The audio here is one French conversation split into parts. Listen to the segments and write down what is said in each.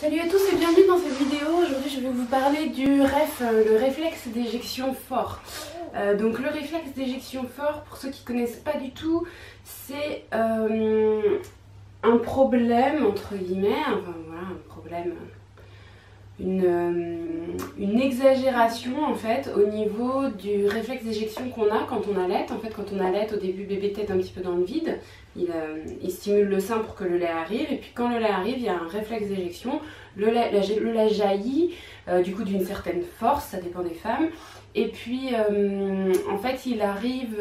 Salut à tous et bienvenue dans cette vidéo. Aujourd'hui je vais vous parler du le réflexe d'éjection fort. Donc le réflexe d'éjection fort, pour ceux qui ne connaissent pas du tout, c'est un problème entre guillemets, enfin voilà, un problème, une exagération en fait au niveau du réflexe d'éjection qu'on a quand on allaite. En fait quand on allaite, au début bébé tète un petit peu dans le vide, il stimule le sein pour que le lait arrive, et puis quand le lait arrive il y a un réflexe d'éjection, le lait jaillit du coup d'une certaine force, ça dépend des femmes, et puis en fait il arrive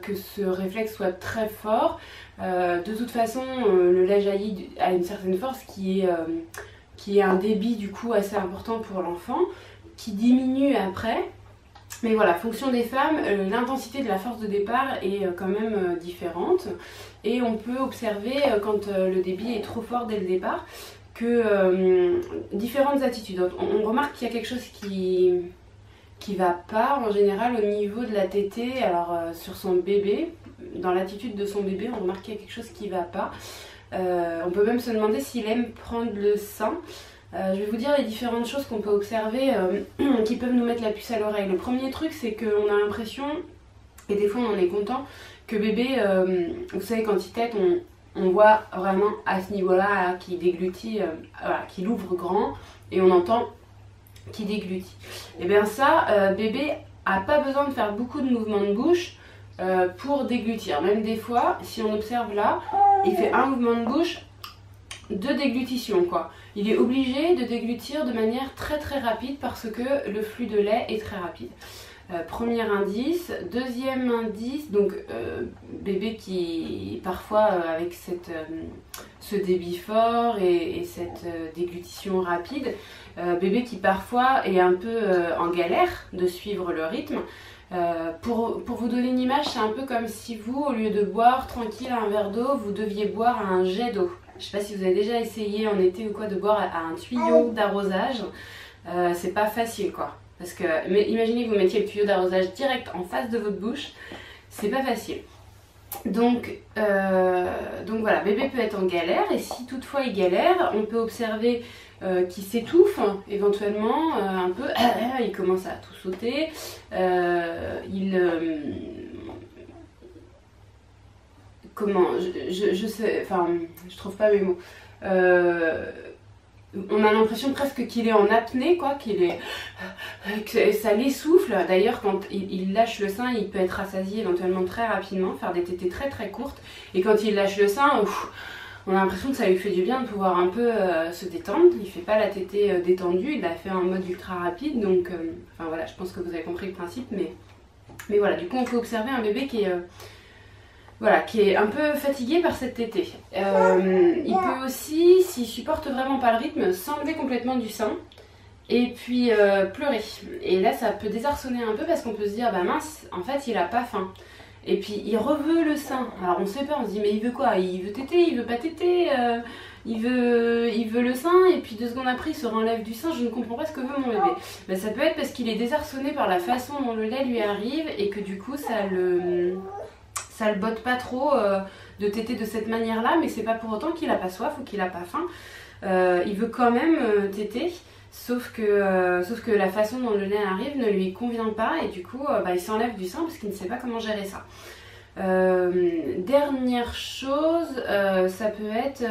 que ce réflexe soit très fort. De toute façon le lait jaillit à une certaine force qui est un débit du coup assez important pour l'enfant, qui diminue après. Mais voilà, fonction des femmes, l'intensité de la force de départ est quand même différente. Et on peut observer quand le débit est trop fort dès le départ, que différentes attitudes. On remarque qu'il y a quelque chose qui va pas en général au niveau de la tétée. Alors sur son bébé, dans l'attitude de son bébé, on remarque qu'il y a quelque chose qui va pas. On peut même se demander s'il aime prendre le sein. Je vais vous dire les différentes choses qu'on peut observer qui peuvent nous mettre la puce à l'oreille. Le premier truc, c'est qu'on a l'impression, et des fois on en est content, que bébé, vous savez quand il tète, on voit vraiment à ce niveau-là qu'il déglutit, voilà, qu'il ouvre grand, et on entend qu'il déglutit. Et bien ça, bébé a pas besoin de faire beaucoup de mouvements de bouche pour déglutir. Même des fois, si on observe là, il fait un mouvement de bouche de déglutition quoi. Il est obligé de déglutir de manière très rapide parce que le flux de lait est très rapide. Premier indice. Deuxième indice, donc bébé qui parfois avec ce débit fort et cette déglutition rapide, bébé qui parfois est un peu en galère de suivre le rythme. Pour vous donner une image, c'est un peu comme si vous, au lieu de boire tranquille à un verre d'eau, vous deviez boire à un jet d'eau. Je sais pas si vous avez déjà essayé en été ou quoi de boire à un tuyau d'arrosage. C'est pas facile quoi. Parce que, mais imaginez que vous mettiez le tuyau d'arrosage direct en face de votre bouche, c'est pas facile. Donc voilà, bébé peut être en galère, et si toutefois il galère, on peut observer qu'il s'étouffe éventuellement un peu, il commence à tout sauter, je sais, enfin je trouve pas mes mots. On a l'impression presque qu'il est en apnée, quoi, que ça l'essouffle. D'ailleurs, quand il lâche le sein, il peut être rassasié éventuellement très rapidement, faire des tétées très courtes. Et quand il lâche le sein, on a l'impression que ça lui fait du bien de pouvoir un peu se détendre. Il fait pas la tétée détendue, il l'a fait en mode ultra rapide. Donc, enfin voilà, je pense que vous avez compris le principe. Mais voilà, du coup, on peut observer un bébé qui est un peu fatigué par cette tétée. Il peut aussi, s'il supporte vraiment pas le rythme, s'enlever complètement du sein et puis pleurer. Et là, ça peut désarçonner un peu parce qu'on peut se dire, bah mince, en fait, il a pas faim. Et puis, il reveut le sein. Alors, on sait pas, on se dit, mais il veut quoi? Il veut téter, il veut pas téter, il veut le sein, et puis 2 secondes après, il se renlève du sein. Je ne comprends pas ce que veut mon bébé. Ben, ça peut être parce qu'il est désarçonné par la façon dont le lait lui arrive et que du coup, ça le botte pas trop de téter de cette manière là, mais c'est pas pour autant qu'il a pas soif ou qu'il a pas faim. Il veut quand même téter, sauf que la façon dont le lait arrive ne lui convient pas, et du coup il s'enlève du sein parce qu'il ne sait pas comment gérer ça. Dernière chose, ça peut être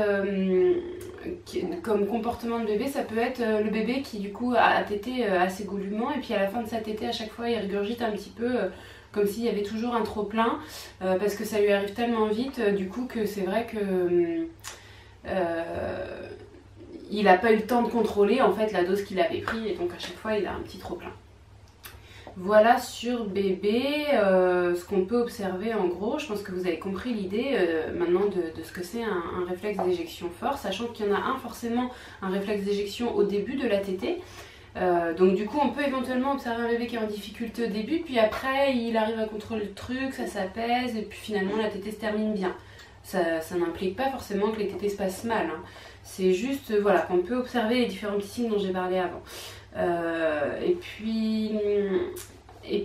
comme comportement de bébé, ça peut être le bébé qui du coup a tété assez goulûment, et puis à la fin de sa tétée à chaque fois il régurgite un petit peu comme s'il y avait toujours un trop plein, parce que ça lui arrive tellement vite du coup que c'est vrai que il n'a pas eu le temps de contrôler en fait la dose qu'il avait pris, et donc à chaque fois il a un petit trop plein. Voilà sur bébé ce qu'on peut observer en gros. Je pense que vous avez compris l'idée maintenant de ce que c'est un réflexe d'éjection fort, sachant qu'il y en a forcément un réflexe d'éjection au début de la tétée. Donc du coup on peut éventuellement observer un bébé qui est en difficulté au début, puis après il arrive à contrôler le truc, ça s'apaise, et puis finalement la tétée se termine bien. Ça n'implique pas forcément que les tétées se passent mal, hein. C'est juste voilà, qu'on peut observer les différents petits signes dont j'ai parlé avant. Et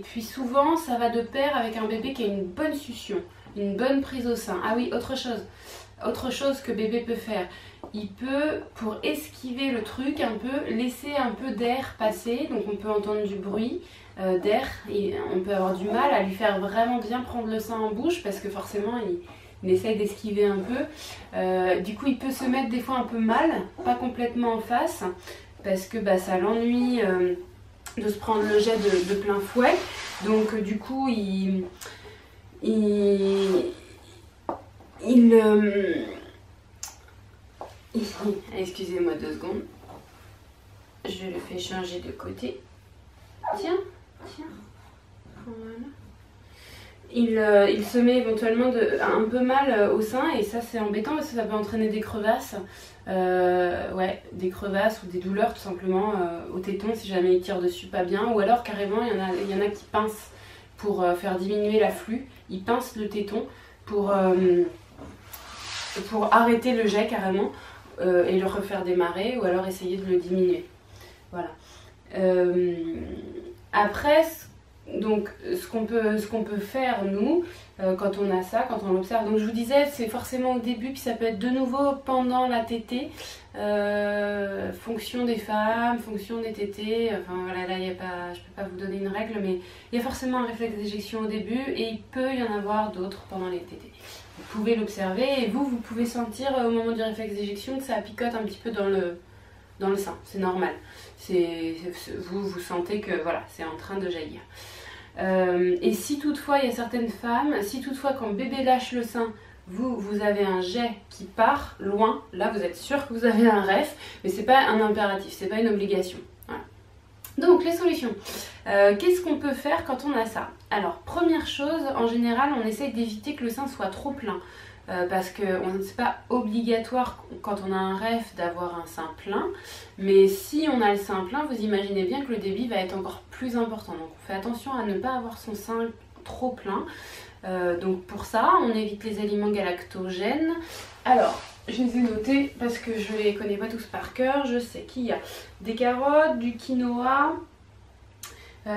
puis souvent ça va de pair avec un bébé qui a une bonne succion, une bonne prise au sein. Ah oui, autre chose, autre chose que bébé peut faire, il peut, pour esquiver le truc, un peu laisser un peu d'air passer, donc on peut entendre du bruit d'air, et on peut avoir du mal à lui faire vraiment bien prendre le sein en bouche parce que forcément il essaye d'esquiver un peu. Du coup il peut se mettre des fois un peu mal, pas complètement en face, parce que ça l'ennuie de se prendre le jet de plein fouet. Donc du coup excusez-moi 2 secondes. Je le fais changer de côté. Tiens. Voilà. Il se met éventuellement un peu mal au sein et ça c'est embêtant parce que ça peut entraîner des crevasses. Des crevasses ou des douleurs tout simplement au téton si jamais il tire dessus pas bien. Ou alors carrément il y en a qui pincent pour faire diminuer l'afflux. Ils pincent le téton pour arrêter le jet carrément et le refaire démarrer ou alors essayer de le diminuer. Voilà. Après, donc ce qu'on peut faire nous quand on a ça, quand on l'observe, donc je vous disais c'est forcément au début puis ça peut être de nouveau pendant la tétée, fonction des femmes, fonction des tétées, enfin voilà, là je peux pas vous donner une règle mais il y a forcément un réflexe d'éjection au début et il peut y en avoir d'autres pendant les tétées. Vous pouvez l'observer et vous pouvez sentir au moment du réflexe d'éjection que ça picote un petit peu dans le sein, c'est normal. Vous sentez que voilà, c'est en train de jaillir. Et si toutefois il y a certaines femmes, si toutefois quand bébé lâche le sein, vous avez un jet qui part loin, là vous êtes sûr que vous avez un ref, mais c'est pas un impératif, c'est pas une obligation. Voilà. Donc les solutions. Qu'est-ce qu'on peut faire quand on a ça? Alors première chose, en général on essaye d'éviter que le sein soit trop plein. Parce que c'est pas obligatoire quand on a un ref d'avoir un sein plein, mais si on a le sein plein, vous imaginez bien que le débit va être encore plus important. Donc on fait attention à ne pas avoir son sein trop plein. Donc pour ça, on évite les aliments galactogènes. Alors, je les ai notés parce que je les connais pas tous par cœur. Je sais qu'il y a des carottes, du quinoa,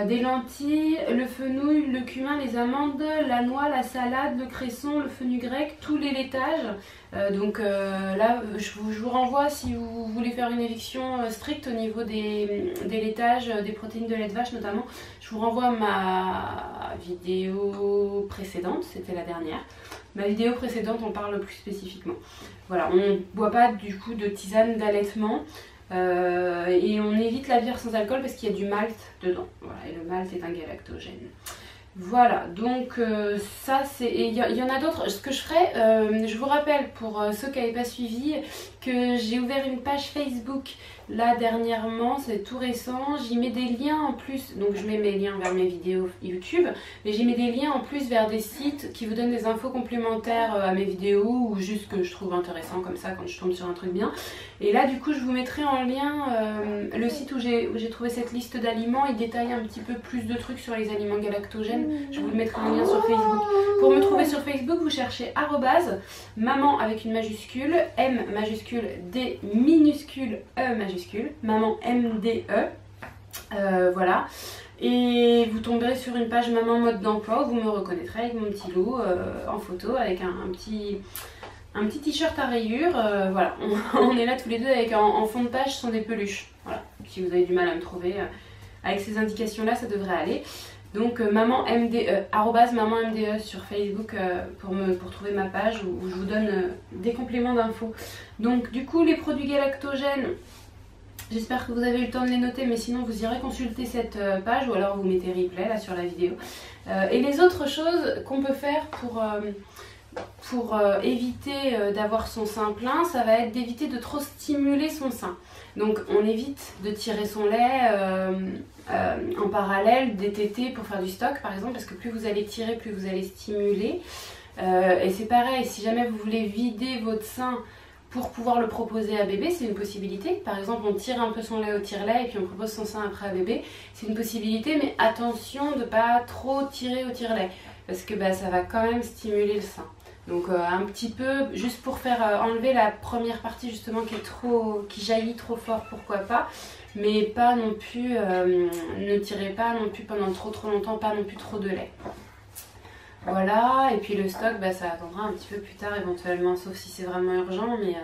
des lentilles, le fenouil, le cumin, les amandes, la noix, la salade, le cresson, le fenugrec, tous les laitages. Là, je vous renvoie si vous voulez faire une éviction stricte au niveau des laitages, des protéines de lait de vache notamment. Je vous renvoie à ma vidéo précédente, c'était la dernière. Ma vidéo précédente en parle plus spécifiquement. Voilà, on ne boit pas du coup de tisane d'allaitement. Et on évite la bière sans alcool parce qu'il y a du malt dedans. Voilà, et le malt est un galactogène. Voilà, donc ça c'est... Il y en a d'autres. Ce que je ferai, je vous rappelle pour ceux qui n'avaient pas suivi, que j'ai ouvert une page Facebook là dernièrement, c'est tout récent. J'y mets des liens en plus, donc je mets mes liens vers mes vidéos YouTube, mais j'y mets des liens en plus vers des sites qui vous donnent des infos complémentaires à mes vidéos ou juste que je trouve intéressant comme ça quand je tombe sur un truc bien. Et là du coup je vous mettrai en lien le site où j'ai trouvé cette liste d'aliments. Il détaille un petit peu plus de trucs sur les aliments galactogènes. Je vous le mettrai en lien sur Facebook. Pour me trouver sur Facebook, vous cherchez maman avec une majuscule, M majuscule, D minuscule, E majuscule, maman MDE. Voilà. Et vous tomberez sur une page maman mode d'emploi où vous me reconnaîtrez avec mon petit loup en photo avec un petit t-shirt à rayures. Voilà, on est là tous les deux avec en fond de page ce sont des peluches. Voilà, si vous avez du mal à me trouver avec ces indications là, ça devrait aller. Donc maman MDE, maman MDE sur Facebook pour trouver ma page où je vous donne des compléments d'infos. Donc du coup les produits galactogènes, j'espère que vous avez eu le temps de les noter, mais sinon vous irez consulter cette page ou alors vous mettez replay là sur la vidéo. Et les autres choses qu'on peut faire pour éviter d'avoir son sein plein, ça va être d'éviter de trop stimuler son sein. Donc on évite de tirer son lait en parallèle des tétées pour faire du stock par exemple, parce que plus vous allez tirer, plus vous allez stimuler. Et c'est pareil, si jamais vous voulez vider votre sein pour pouvoir le proposer à bébé, c'est une possibilité. Par exemple, on tire un peu son lait au tire-lait et puis on propose son sein après à bébé. C'est une possibilité, mais attention de ne pas trop tirer au tire-lait, parce que ça va quand même stimuler le sein. Donc un petit peu, juste pour faire enlever la première partie justement qui jaillit trop fort, pourquoi pas. Mais pas non plus, ne tirez pas non plus pendant trop longtemps, pas non plus trop de lait. Voilà, et puis le stock, bah, ça attendra un petit peu plus tard éventuellement, sauf si c'est vraiment urgent, mais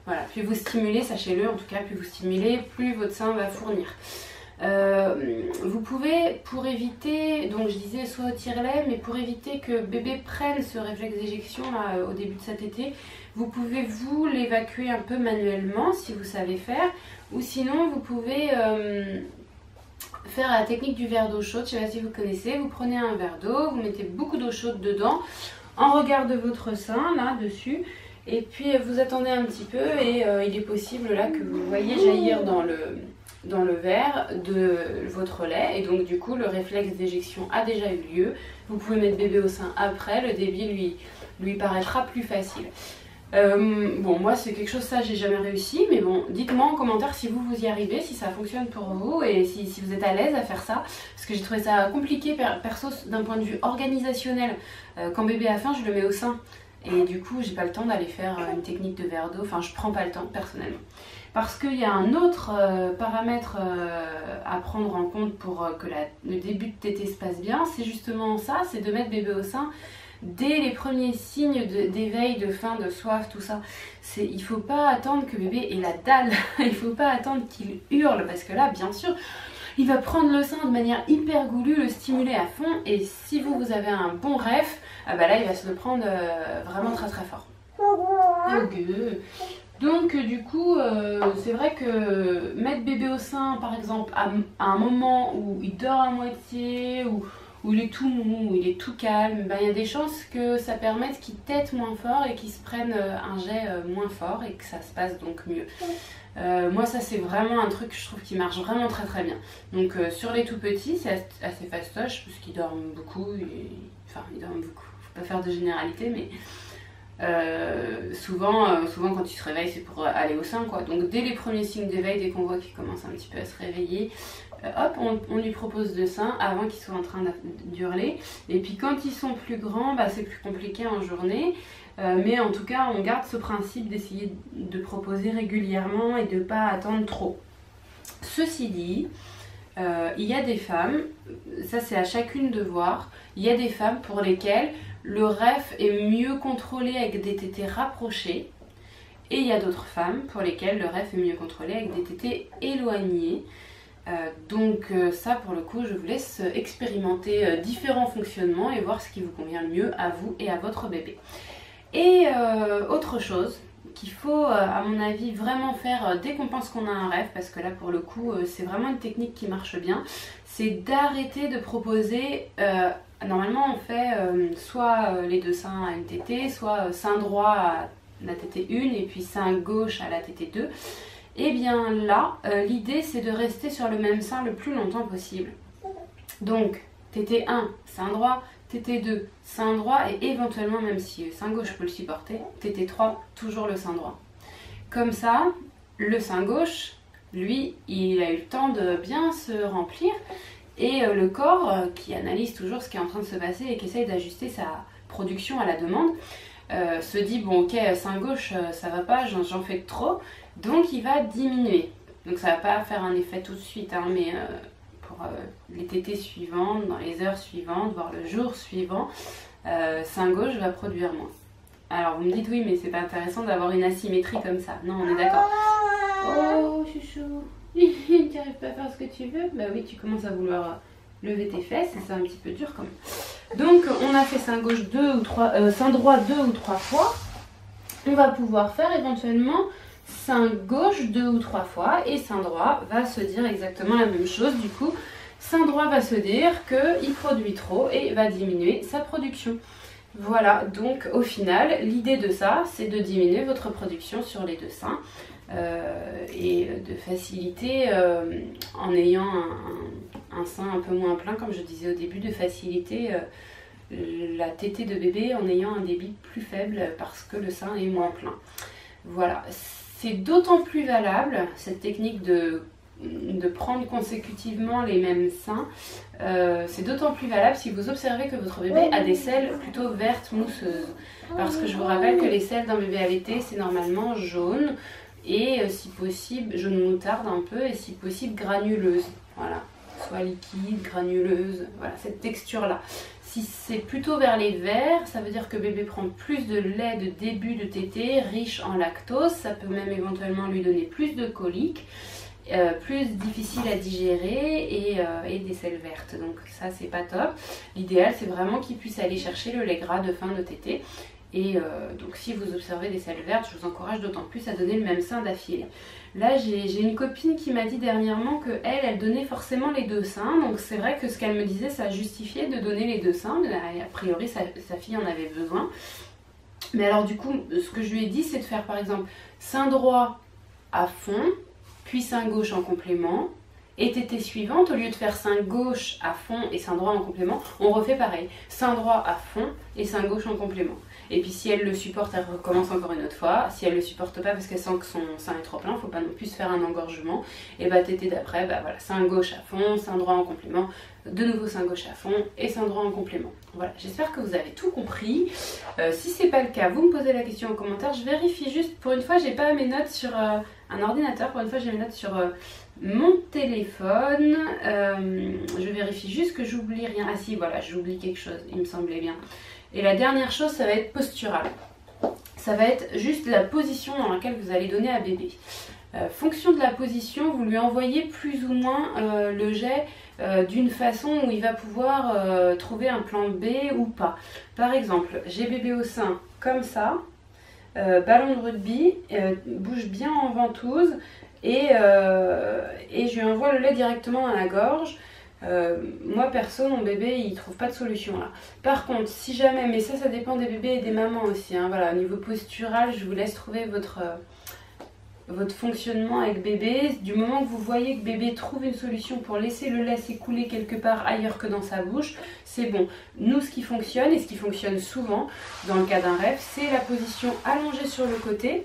voilà, plus vous stimulez, sachez-le, en tout cas, plus vous stimulez, plus votre sein va fournir. Vous pouvez, pour éviter, donc je disais soit au tire-lait, mais pour éviter que bébé prenne ce réflexe d'éjection là au début de cet été, vous pouvez vous l'évacuer un peu manuellement si vous savez faire, ou sinon vous pouvez faire la technique du verre d'eau chaude. Je ne sais pas si vous connaissez, vous prenez un verre d'eau, vous mettez beaucoup d'eau chaude dedans, en regard de votre sein là dessus, et puis vous attendez un petit peu et il est possible là que vous voyez jaillir dans le verre de votre lait, et donc du coup le réflexe d'éjection a déjà eu lieu. Vous pouvez mettre bébé au sein après, le débit lui paraîtra plus facile. Bon, moi c'est quelque chose, ça j'ai jamais réussi, mais bon, dites-moi en commentaire si vous y arrivez, si ça fonctionne pour vous et si vous êtes à l'aise à faire ça, parce que j'ai trouvé ça compliqué perso d'un point de vue organisationnel. Quand bébé a faim, je le mets au sein et du coup j'ai pas le temps d'aller faire une technique de verre d'eau, enfin je prends pas le temps personnellement. Parce qu'il y a un autre paramètre à prendre en compte pour que le début de tétée se passe bien, c'est justement ça, c'est de mettre bébé au sein dès les premiers signes d'éveil, de faim, de soif, tout ça. Il ne faut pas attendre que bébé ait la dalle, il ne faut pas attendre qu'il hurle, parce que là, bien sûr, il va prendre le sein de manière hyper goulue, le stimuler à fond, et si vous avez un bon ref, ah bah là, il va se le prendre vraiment très très fort. Okay. Donc du coup, c'est vrai que mettre bébé au sein, par exemple, à un moment où il dort à moitié, où il est tout mou, où il est tout calme, ben, il y a des chances que ça permette qu'il tète moins fort et qu'il se prenne un jet moins fort et que ça se passe donc mieux. Moi ça c'est vraiment un truc que je trouve qui marche vraiment très très bien. Donc sur les tout petits c'est assez fastoche parce qu'ils dorment beaucoup, enfin ils dorment beaucoup, faut pas faire de généralité, mais souvent quand ils se réveillent c'est pour aller au sein quoi. Donc dès les premiers signes d'éveil, dès qu'on voit qu'ils commencent un petit peu à se réveiller, hop, on lui propose le sein avant qu'ils soient en train d'hurler. Et puis quand ils sont plus grands, bah, c'est plus compliqué en journée. Mais en tout cas, on garde ce principe d'essayer de proposer régulièrement et de ne pas attendre trop. Ceci dit, il y a des femmes, ça c'est à chacune de voir, il y a des femmes pour lesquelles le ref est mieux contrôlé avec des tétés rapprochés. Et il y a d'autres femmes pour lesquelles le ref est mieux contrôlé avec des tétés éloignés. Donc ça pour le coup je vous laisse expérimenter différents fonctionnements et voir ce qui vous convient le mieux à vous et à votre bébé. Et autre chose qu'il faut à mon avis vraiment faire dès qu'on pense qu'on a un ref, parce que là pour le coup c'est vraiment une technique qui marche bien, c'est d'arrêter de proposer, normalement on fait soit les deux seins à une tétée, soit sein droit à la tétée 1 et puis sein gauche à la tétée 2. Et bien là, l'idée c'est de rester sur le même sein le plus longtemps possible. Donc, tétée 1, sein droit, tétée 2, sein droit, et éventuellement, même si sein gauche peut le supporter, tétée 3, toujours le sein droit. Comme ça, le sein gauche, lui, il a eu le temps de bien se remplir, et le corps, qui analyse toujours ce qui est en train de se passer et qui essaye d'ajuster sa production à la demande, se dit, bon ok, sein gauche, ça va pas, j'en fais trop, donc il va diminuer. Donc ça va pas faire un effet tout de suite, hein, mais pour les tétées suivantes, dans les heures suivantes, voire le jour suivant, sein gauche va produire moins. Alors vous me dites oui, mais c'est pas intéressant d'avoir une asymétrie comme ça. Non, on est d'accord. Oh chouchou, tu n'arrives pas à faire ce que tu veux? Bah oui, tu commences à vouloir lever tes fesses et c'est un petit peu dur quand même. Donc on a fait sein gauche 2 ou 3, sein droit 2 ou 3 fois. On va pouvoir faire éventuellement sein gauche 2 ou 3 fois et sein droit va se dire exactement la même chose. Du coup, sein droit va se dire qu'il produit trop et va diminuer sa production. Voilà, donc au final, l'idée de ça, c'est de diminuer votre production sur les deux seins et de faciliter en ayant un sein un peu moins plein, comme je disais au début, de faciliter la tétée de bébé en ayant un débit plus faible parce que le sein est moins plein. Voilà, c'est d'autant plus valable, cette technique de prendre consécutivement les mêmes seins, c'est d'autant plus valable si vous observez que votre bébé a des selles plutôt vertes mousseuses. Parce que je vous rappelle que les selles d'un bébé allaité, c'est normalement jaune et si possible, jaune moutarde un peu, et si possible granuleuse. Voilà, soit liquide, granuleuse, voilà, cette texture-là. Si c'est plutôt vers les verts, ça veut dire que bébé prend plus de lait de début de tétée, riche en lactose, ça peut même éventuellement lui donner plus de coliques. Plus difficile à digérer et des selles vertes, donc ça c'est pas top. L'idéal c'est vraiment qu'il puisse aller chercher le lait gras de fin de tétée et donc si vous observez des selles vertes, je vous encourage d'autant plus à donner le même sein d'affilée. Là j'ai une copine qui m'a dit dernièrement que elle donnait forcément les deux seins, donc c'est vrai que ce qu'elle me disait ça justifiait de donner les deux seins, a priori sa fille en avait besoin. Mais alors du coup ce que je lui ai dit c'est de faire par exemple sein droit à fond, puis sein gauche en complément, et tétée suivante, au lieu de faire sein gauche à fond et sein droit en complément, on refait pareil, sein droit à fond et sein gauche en complément. Et puis si elle le supporte, elle recommence encore une autre fois. Si elle le supporte pas parce qu'elle sent que son sein est trop plein, il ne faut pas non plus se faire un engorgement. Et bah tétée d'après, bah voilà, sein gauche à fond, sein droit en complément, de nouveau sein gauche à fond et sein droit en complément. Voilà, j'espère que vous avez tout compris. Si c'est pas le cas, vous me posez la question en commentaire. Je vérifie juste, pour une fois j'ai pas mes notes sur un ordinateur, pour une fois j'ai mes notes sur mon téléphone. Je vérifie juste que j'oublie rien. Ah si, voilà, j'oublie quelque chose, il me semblait bien. Et la dernière chose, ça va être postural. Ça va être juste la position dans laquelle vous allez donner à bébé. Fonction de la position, vous lui envoyez plus ou moins le jet d'une façon où il va pouvoir trouver un plan B ou pas. Par exemple, j'ai bébé au sein comme ça, ballon de rugby, bouge bien en ventouse et je lui envoie le lait directement à la gorge. Moi perso, mon bébé il trouve pas de solution là. Par contre, si jamais, mais ça dépend des bébés et des mamans aussi, hein, voilà, au niveau postural, je vous laisse trouver votre fonctionnement avec bébé. Du moment que vous voyez que bébé trouve une solution pour laisser le lait s'écouler quelque part ailleurs que dans sa bouche, c'est bon. Nous, ce qui fonctionne et ce qui fonctionne souvent dans le cas d'un rêve, c'est la position allongée sur le côté.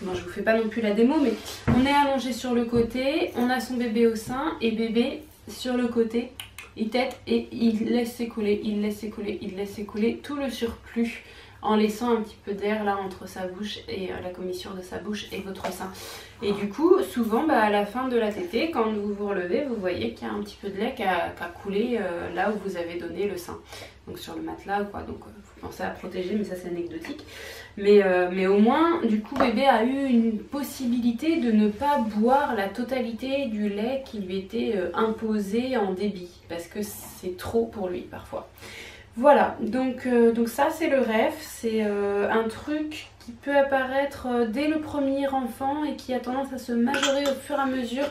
Bon, je vous fais pas non plus la démo, mais on est allongé sur le côté, on a son bébé au sein et bébé sur le côté, il tète et il laisse s'écouler, il laisse s'écouler, il laisse s'écouler tout le surplus en laissant un petit peu d'air là entre sa bouche et la commissure de sa bouche et votre sein. Et du coup, souvent bah, à la fin de la tétée, quand vous vous relevez, vous voyez qu'il y a un petit peu de lait qui a coulé là où vous avez donné le sein. Donc sur le matelas ou quoi, donc vous pensez à protéger, mais ça c'est anecdotique. Mais au moins, du coup, bébé a eu une possibilité de ne pas boire la totalité du lait qui lui était imposé en débit, parce que c'est trop pour lui parfois. Voilà, donc ça c'est le rêve, c'est un truc qui peut apparaître dès le premier enfant et qui a tendance à se majorer au fur et à mesure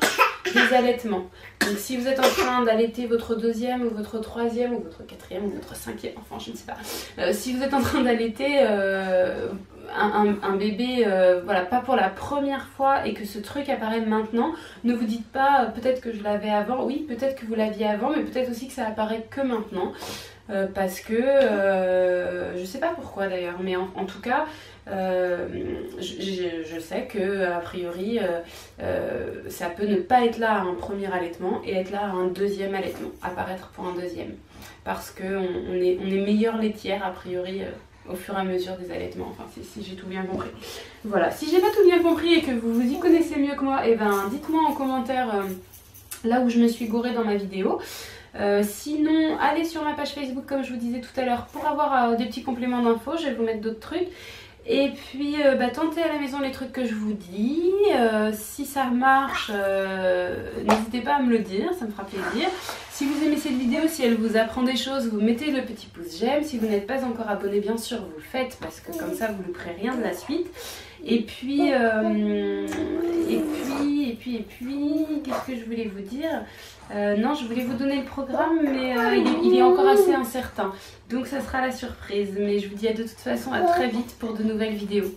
des allaitements. Donc si vous êtes en train d'allaiter votre deuxième ou votre troisième ou votre quatrième ou votre cinquième enfant, je ne sais pas. Si vous êtes en train d'allaiter un bébé, voilà, pas pour la première fois et que ce truc apparaît maintenant, ne vous dites pas peut-être que je l'avais avant. Oui, peut-être que vous l'aviez avant, mais peut-être aussi que ça apparaît que maintenant. Parce que je sais pas pourquoi d'ailleurs, mais en tout cas je sais que a priori ça peut ne pas être là à un premier allaitement et être là à un deuxième allaitement, apparaître pour un deuxième, parce que on est meilleure laitière a priori au fur et à mesure des allaitements, enfin si j'ai tout bien compris. Voilà, si j'ai pas tout bien compris et que vous vous y connaissez mieux que moi, et ben dites-moi en commentaire là où je me suis gourée dans ma vidéo. Sinon, allez sur ma page Facebook comme je vous disais tout à l'heure pour avoir des petits compléments d'infos, je vais vous mettre d'autres trucs. Et puis tentez à la maison les trucs que je vous dis, si ça marche, n'hésitez pas à me le dire, ça me fera plaisir. Si vous aimez cette vidéo, si elle vous apprend des choses, vous mettez le petit pouce j'aime. Si vous n'êtes pas encore abonné, bien sûr, vous le faites parce que comme ça vous ne louperez rien de la suite. Et puis, qu'est-ce que je voulais vous dire? Non, je voulais vous donner le programme, mais il est encore assez incertain. Donc ça sera la surprise. Mais je vous dis de toute façon à très vite pour de nouvelles vidéos.